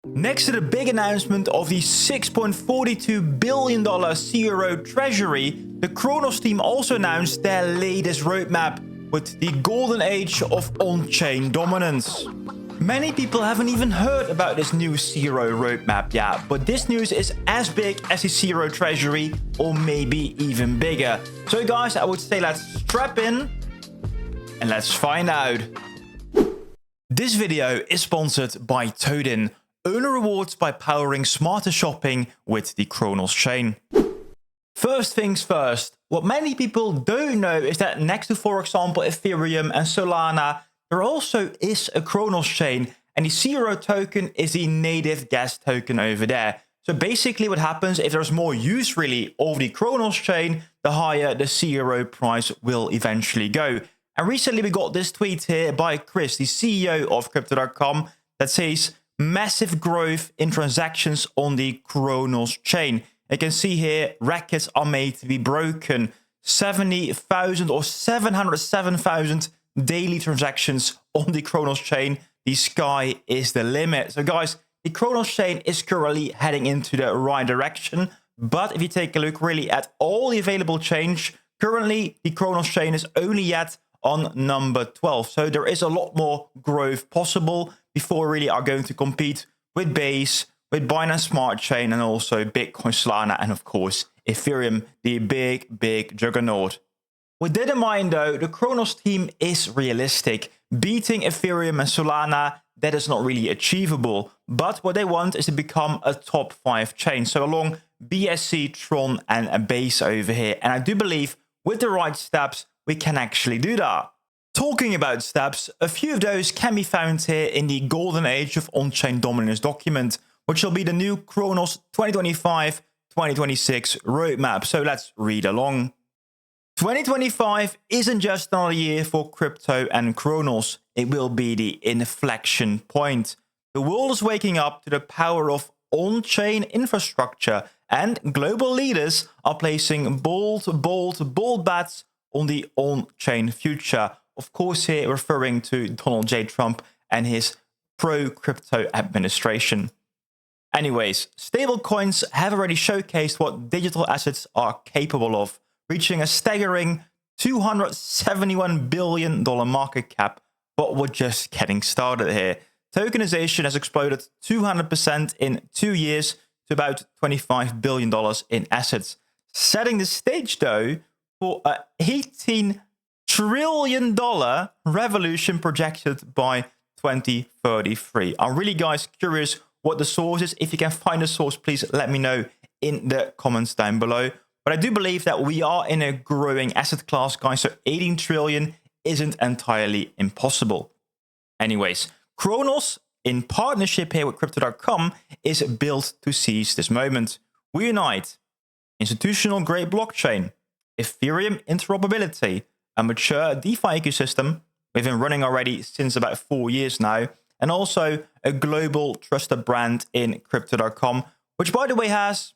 Next to the big announcement of the $6.42 billion CRO treasury, the Cronos team also announced their latest roadmap with the golden age of on-chain dominance. Many people haven't even heard about this new CRO roadmap yet, but this news is as big as the CRO treasury or maybe even bigger. So guys, I would say let's strap in and let's find out. This video is sponsored by Token. Earn rewards by powering smarter shopping with the Cronos chain. First things first, what many people don't know is that next to, for example, Ethereum and Solana, there also is a Cronos chain, and the CRO token is the native gas token over there. So basically what happens, if there's more use really of the Cronos chain, the higher the CRO price will eventually go. And recently we got this tweet here by Chris, the CEO of Crypto.com, that says, massive growth in transactions on the Cronos chain. You can see here records are made to be broken. 70,000 or 707,000 daily transactions on the Cronos chain. The sky is the limit. So guys, the Cronos chain is currently heading into the right direction. But if you take a look really at all the available change, currently the Cronos chain is only yet on number 12. So there is a lot more growth possible before we really are going to compete with Base, with Binance Smart Chain, and also Bitcoin, Solana, and of course, Ethereum, the big juggernaut. With that in mind though, the Cronos team is realistic. Beating Ethereum and Solana, that is not really achievable. But what they want is to become a top 5 chain. So along BSC, Tron, and Base over here. And I do believe with the right steps, we can actually do that. Talking about steps, a few of those can be found here in the golden age of on-chain dominance document, which will be the new Cronos 2025-2026 roadmap. So let's read along. 2025 isn't just another year for crypto and Cronos. It will be the inflection point. The world is waking up to the power of on-chain infrastructure, and global leaders are placing bold bets on the on-chain future. Of course, here referring to Donald J. Trump and his pro-crypto administration. Anyways, stablecoins have already showcased what digital assets are capable of, reaching a staggering $271 billion market cap, but we're just getting started here. Tokenization has exploded 200% in 2 years to about $25 billion in assets, setting the stage though for an $18 trillion revolution projected by 2033. I'm really, guys, curious what the source is. If you can find the source, please let me know in the comments down below. But I do believe that we are in a growing asset class, guys, so 18 trillion isn't entirely impossible. Anyways, Cronos, in partnership here with Crypto.com, is built to seize this moment. We unite institutional-grade blockchain, Ethereum interoperability, a mature DeFi ecosystem we've been running already since about 4 years now, and also a global trusted brand in Crypto.com, which, by the way, has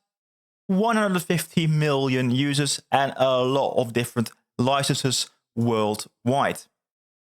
150 million users and a lot of different licenses worldwide.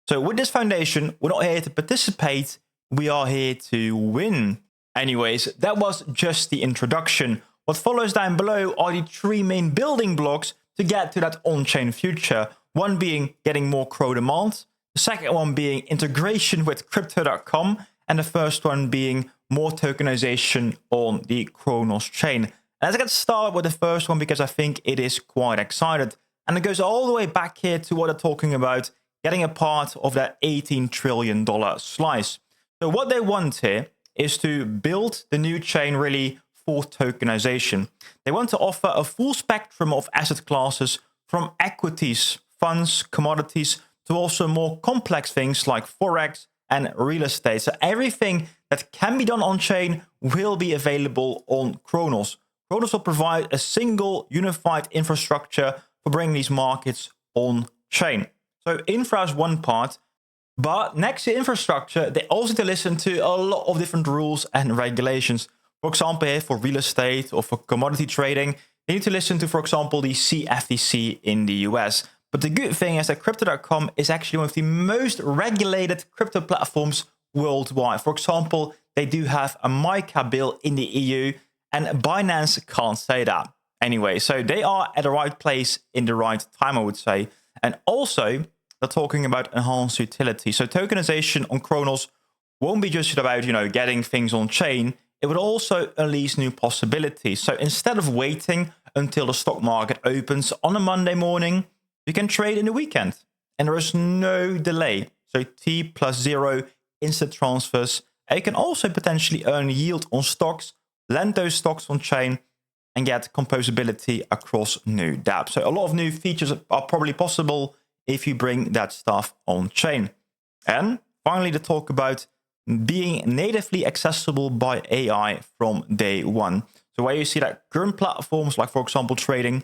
So with this foundation, we're not here to participate, we are here to win. Anyways, that was just the introduction. What follows down below are the 3 main building blocks to get to that on-chain future. One being getting more CRO demand, the second one being integration with Crypto.com, and the first one being more tokenization on the Cronos chain. Let's get started with the first one because I think it is quite exciting. And it goes all the way back here to what they're talking about, getting a part of that $18 trillion slice. So what they want here is to build the new chain really for tokenization. They want to offer a full spectrum of asset classes from equities, funds, commodities, to also more complex things like Forex and real estate. So everything that can be done on-chain will be available on Cronos. Cronos will provide a single unified infrastructure for bringing these markets on-chain. So infra is one part, but next to infrastructure, they also need to listen to a lot of different rules and regulations. For example, here for real estate or for commodity trading, they need to listen to, for example, the CFTC in the US. But the good thing is that Crypto.com is actually one of the most regulated crypto platforms worldwide. For example, they do have a MiCA bill in the EU, and Binance can't say that. Anyway, so they are at the right place in the right time, I would say. And also, they're talking about enhanced utility. So tokenization on Cronos won't be just about, getting things on chain. It would also unleash new possibilities. So instead of waiting until the stock market opens on a Monday morning, you can trade in the weekend. And there is no delay. So T+0 instant transfers. And you can also potentially earn yield on stocks, lend those stocks on chain, and get composability across new dApps. So a lot of new features are probably possible if you bring that stuff on chain. And finally, to talk about being natively accessible by AI from day one. So where you see that current platforms, like for example trading,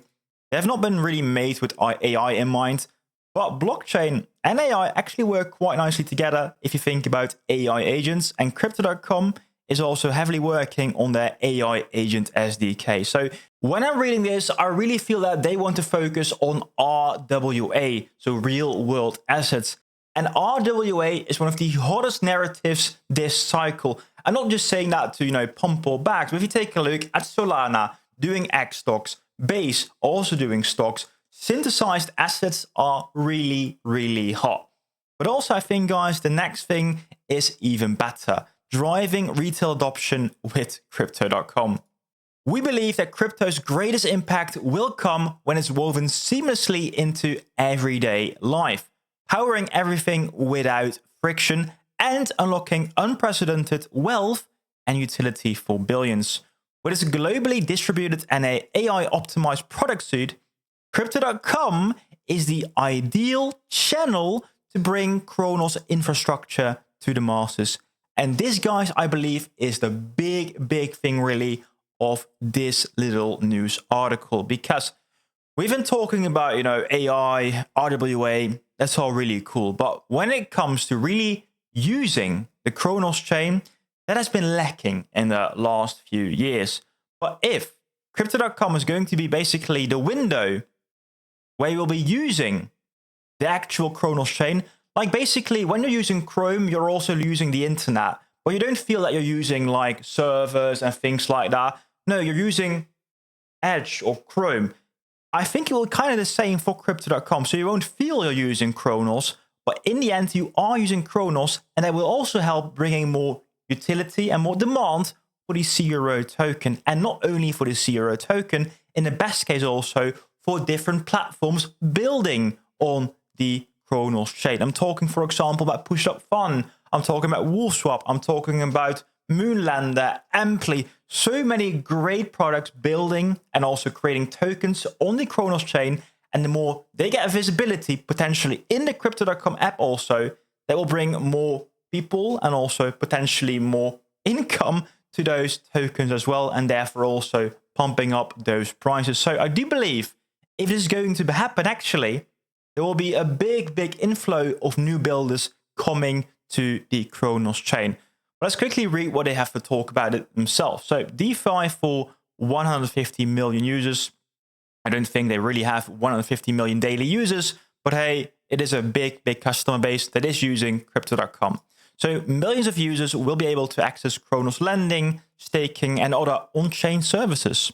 they have not been really made with AI in mind, but blockchain and AI actually work quite nicely together if you think about AI agents, and Crypto.com is also heavily working on their AI agent SDK. So when I'm reading this, I really feel that they want to focus on RWA, so real world assets. And RWA is one of the hottest narratives this cycle. I'm not just saying that to, pump or bags, but if you take a look at Solana doing X stocks, Base also doing stocks, synthesized assets are really, really hot. But also, I think, guys, the next thing is even better. Driving retail adoption with Crypto.com. We believe that crypto's greatest impact will come when it's woven seamlessly into everyday life, powering everything without friction and unlocking unprecedented wealth and utility for billions. With its globally distributed and an AI-optimized product suite, Crypto.com is the ideal channel to bring Cronos infrastructure to the masses. And this, guys, I believe is the big thing really of this little news article, because we've been talking about, AI, RWA, that's all really cool. But when it comes to really using the Cronos chain, that has been lacking in the last few years. But if Crypto.com is going to be basically the window where you will be using the actual Cronos chain, like basically when you're using Chrome, you're also using the internet, but you don't feel that you're using like servers and things like that. No, you're using Edge or Chrome. I think it will kind of the same for Crypto.com. So you won't feel you're using Cronos, but in the end, you are using Cronos, and that will also help bringing more utility and more demand for the CRO token. And not only for the CRO token, in the best case also for different platforms building on the Cronos chain. I'm talking, for example, about Push Up Fun. I'm talking about WolfSwap. I'm talking about Moonlander, Ampli. So many great products building and also creating tokens on the Cronos chain. And the more they get visibility potentially in the Crypto.com app also, that will bring more people and also potentially more income to those tokens as well, and therefore also pumping up those prices. So I do believe if this is going to happen, actually, there will be a big inflow of new builders coming to the Cronos chain. But let's quickly read what they have to talk about it themselves. So DeFi for 150 million users. I don't think they really have 150 million daily users, but hey, it is a big customer base that is using Crypto.com. So millions of users will be able to access Cronos lending, staking, and other on-chain services.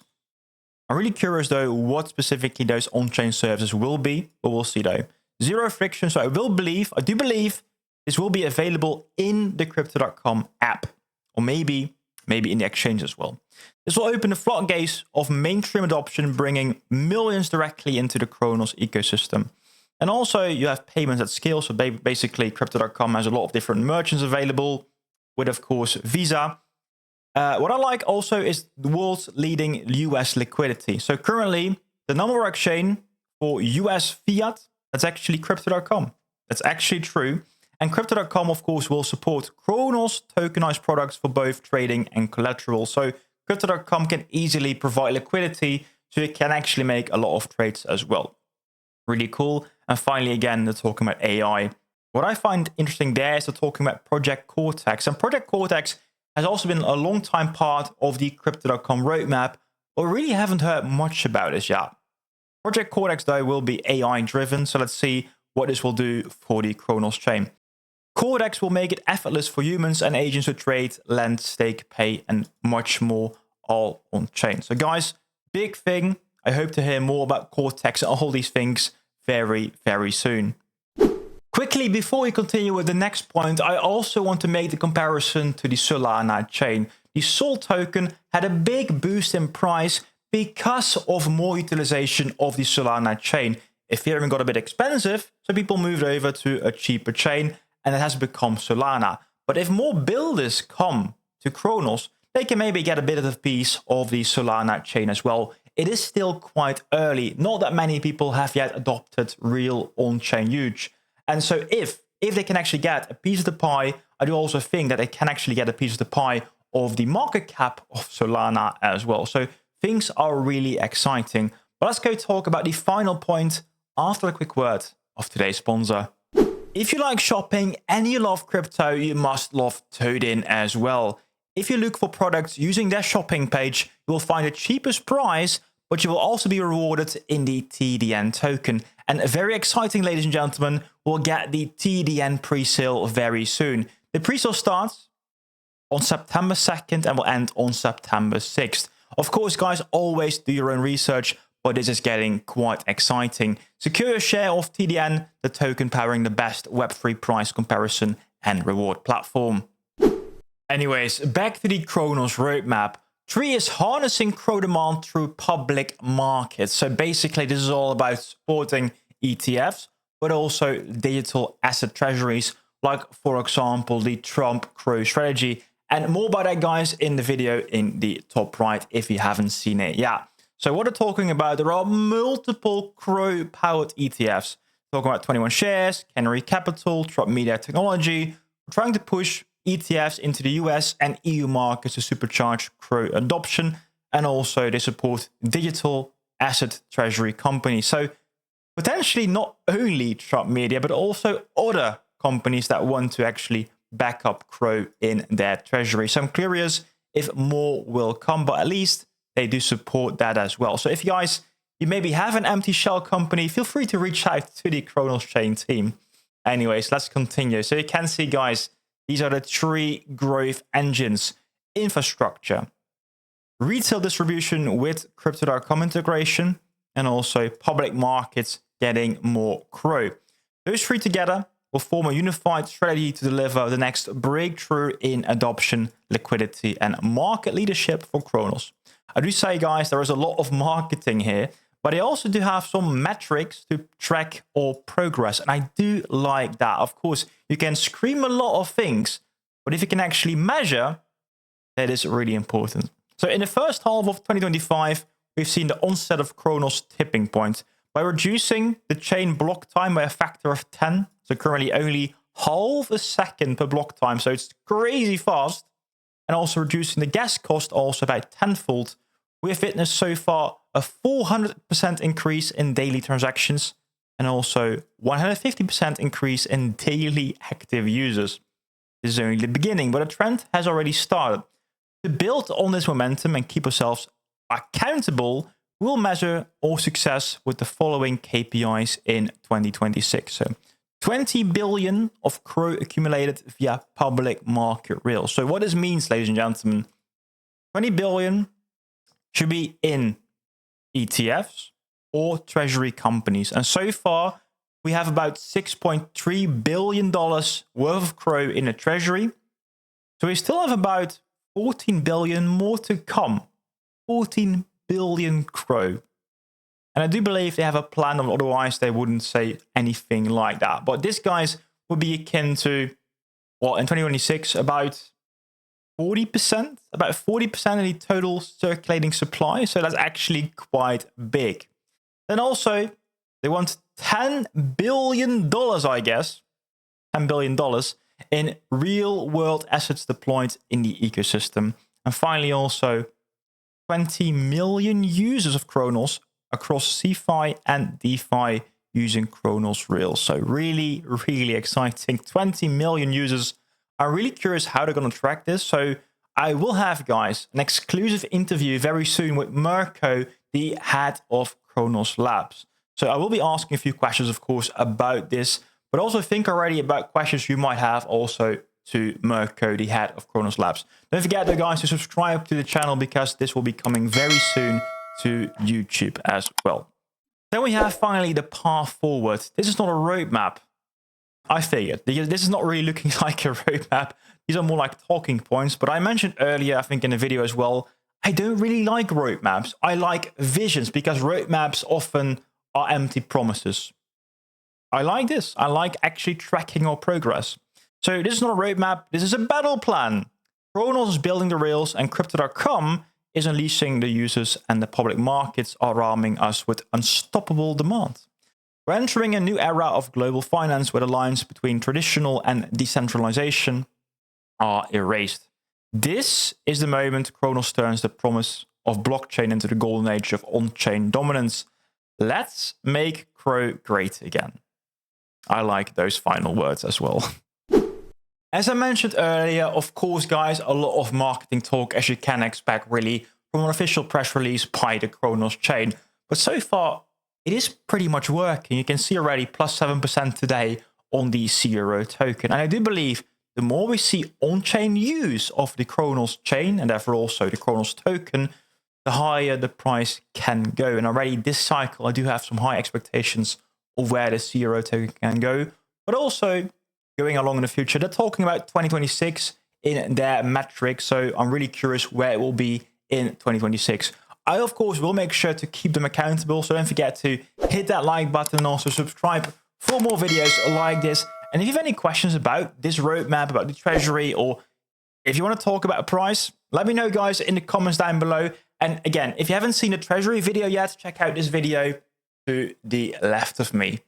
I'm really curious though what specifically those on-chain services will be, but we'll see though. Zero friction, so I do believe this will be available in the Crypto.com app, or maybe in the exchange as well. This will open the floodgates of mainstream adoption, bringing millions directly into the Cronos ecosystem. And also you have payments at scale. So basically Crypto.com has a lot of different merchants available with, of course, Visa. What I like also is the world's leading US liquidity. So currently the number one exchange for US fiat, that's actually Crypto.com. That's actually true. And Crypto.com, of course, will support Cronos tokenized products for both trading and collateral. So Crypto.com can easily provide liquidity, so you can actually make a lot of trades as well. Really cool. And finally, again, they're talking about AI. What I find interesting there is they're talking about Project Cortex. And Project Cortex has also been a long time part of the Crypto.com roadmap, but we really haven't heard much about this yet. Project Cortex, though, will be AI driven. So let's see what this will do for the Cronos chain. Cordex will make it effortless for humans and agents to trade, lend, stake, pay, and much more, all on chain. So guys, big thing. I hope to hear more about Cortex and all these things very, very soon. Quickly, before we continue with the next point, I also want to make the comparison to the Solana chain. The Sol token had a big boost in price because of more utilization of the Solana chain. Ethereum got a bit expensive, so people moved over to a cheaper chain, and it has become Solana. But if more builders come to Cronos, they can maybe get a bit of a piece of the Solana chain as well. It is still quite early. Not that many people have yet adopted real on-chain use. And so if they can actually get a piece of the pie, I do also think that they can actually get a piece of the pie of the market cap of Solana as well. So things are really exciting. But let's go talk about the final point after a quick word of today's sponsor. If you like shopping and you love crypto, you must love Toadin as well. If you look for products using their shopping page, you will find the cheapest price, but you will also be rewarded in the TDN token. And very exciting, ladies and gentlemen, we'll get the TDN pre-sale very soon. The pre-sale starts on September 2nd and will end on September 6th. Of course, guys, always do your own research, but this is getting quite exciting. Secure your share of TDN, the token powering the best Web3 price comparison and reward platform. Anyways, back to the Cronos roadmap. Tree is harnessing CRO demand through public markets. So basically, this is all about supporting ETFs, but also digital asset treasuries, like, for example, the Trump CRO strategy. And more about that, guys, in the video in the top right, if you haven't seen it yet. So what we're talking about, there are multiple CRO-powered ETFs. We're talking about 21 Shares, Canary Capital, Trump Media Technology. We're trying to push ETFs into the US and EU markets to supercharge CRO adoption, and also they support digital asset treasury companies. So potentially not only Trump Media, but also other companies that want to actually back up CRO in their treasury. So I'm curious if more will come, but at least they do support that as well. So if you guys, you maybe have an empty shell company, feel free to reach out to the Cronos Chain team. Anyways, let's continue. So you can see, guys, these are the three growth engines: infrastructure, retail distribution with Crypto.com integration, and also public markets getting more CRO. Those three together will form a unified strategy to deliver the next breakthrough in adoption, liquidity, and market leadership for Cronos. I do say, guys, there is a lot of marketing here, but I also do have some metrics to track our progress, and I do like that. Of course, you can scream a lot of things, but if you can actually measure, that is really important. So in the first half of 2025, we've seen the onset of Cronos tipping point by reducing the chain block time by a factor of 10. So currently only half a second per block time, so it's crazy fast. And also reducing the gas cost also by tenfold. We have witnessed so far a 400% increase in daily transactions, and also 150% increase in daily active users. This is only the beginning, but a trend has already started. To build on this momentum and keep ourselves accountable, we'll measure our success with the following KPIs in 2026. So 20 billion of CRO accumulated via public market rails. So what this means, ladies and gentlemen, 20 billion should be in ETFs or treasury companies. And so far, we have about $6.3 billion worth of CRO in a treasury. So we still have about 14 billion more to come. 14 billion CRO. And I do believe they have a plan, otherwise they wouldn't say anything like that. But this, guys, would be akin to, well, in 2026, about 40%, about 40% of the total circulating supply. So that's actually quite big. Then also, they want $10 billion, I guess, $10 billion in real world assets deployed in the ecosystem. And finally, also 20 million users of Cronos across CeFi and DeFi using Cronos Rails. So really, really exciting. 20 million users. I'm really curious how they're going to track this. So I will have, guys, an exclusive interview very soon with Mirko, the head of Cronos Labs. So I will be asking a few questions, of course, about this. but also think already about questions you might have also to Mirko, the head of Cronos Labs. Don't forget though guys to subscribe to the channel because this will be coming very soon to YouTube as well. Then we have finally the path forward. This is not a roadmap. I figured, because this is not really looking like a roadmap. These are more like talking points, but I mentioned earlier, I think in the video as well, I don't really like roadmaps. I like visions because roadmaps often are empty promises. I like this. I like actually tracking our progress. So this is not a roadmap. This is a battle plan. Cronos is building the rails and Crypto.com is unleashing the users, and the public markets are arming us with unstoppable demand. We're entering a new era of global finance where the lines between traditional and decentralization are erased. This is the moment Cronos turns the promise of blockchain into the golden age of on-chain dominance. Let's make CRO great again. I like those final words as well. As I mentioned earlier, of course, guys, a lot of marketing talk, as you can expect, really, from an official press release by the Cronos chain. But so far, it is pretty much working. You can see already plus 7% today on the CRO token. And I do believe the more we see on-chain use of the Cronos chain, and therefore also the Cronos token, the higher the price can go. And already this cycle, I do have some high expectations of where the CRO token can go. But also, going along in the future, they're talking about 2026 in their metrics. So I'm really curious where it will be in 2026. I, of course, will make sure to keep them accountable. So don't forget to hit that like button and also subscribe for more videos like this. And if you have any questions about this roadmap, about the treasury, or if you want to talk about a price, let me know, guys, in the comments down below. And again, if you haven't seen the treasury video yet, check out this video to the left of me.